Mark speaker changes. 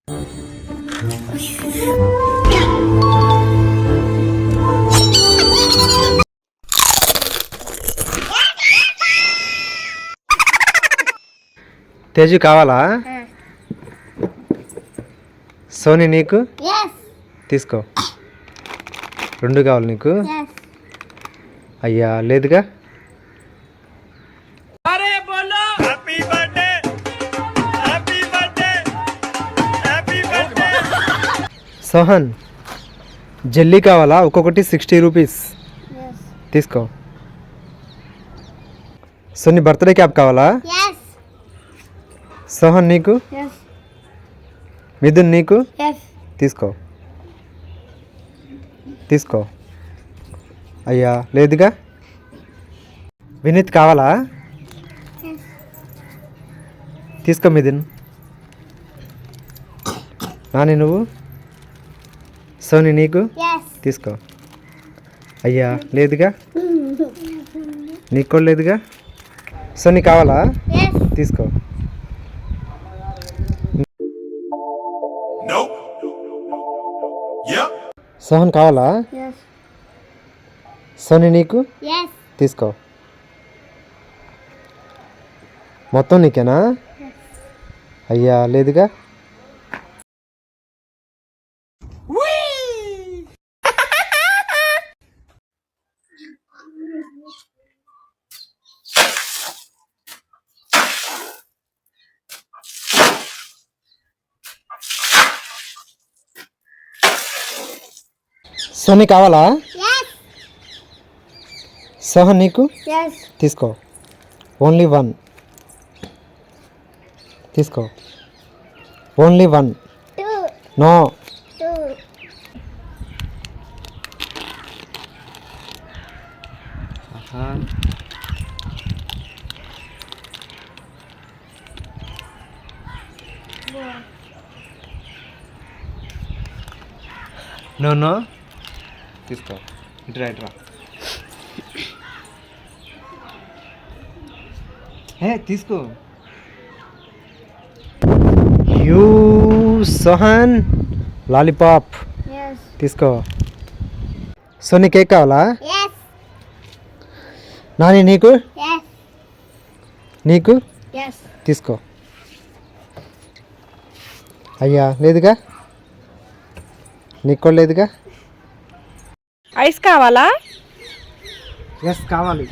Speaker 1: తేజు కావాలా? సోని నీకు తీసుకో. 2 కావాలి నీకు? అయ్యా లేదుగా. సోహన్ జల్లీ కావాలా? ఒక్కొక్కటి 60 రూపీస్ తీసుకో. సోని బర్త్డే క్యాప్ కావాలా? సోహన్ నీకు? మిథున్ నీకు? తీసుకో తీసుకో. అయ్యా లేదుగా. వినీత్ కావాలా? తీసుకో మిథున్. నాని నువ్వు? సోని నీకు? తీసుకో. అయ్యా లేదుగా. నీకు కూడా లేదుగా. సోని కావాలా? తీసుకో. సోహన్ కావాలా? సోని నీకు? తీసుకో. మొత్తం నీకేనా? అయ్యా లేదుగా. సోని కావాలా? సోహన్ నీకు? తీసుకో. ఓన్లీ 1 తీసుకో. ఓన్లీ 1. నో. నో నో తీసుకో. ఇట్రా తీసుకో. యూ సోహన్ లాలీపాప్ తీసుకో. సోని కేక్ కావాలా? నాని నీకు? నీకు? తీసుకో. అయ్యా లేదుగా. నీకు కూడా లేదుగా.
Speaker 2: ఐస్ కావాలా?
Speaker 1: ఎస్ కావాలి.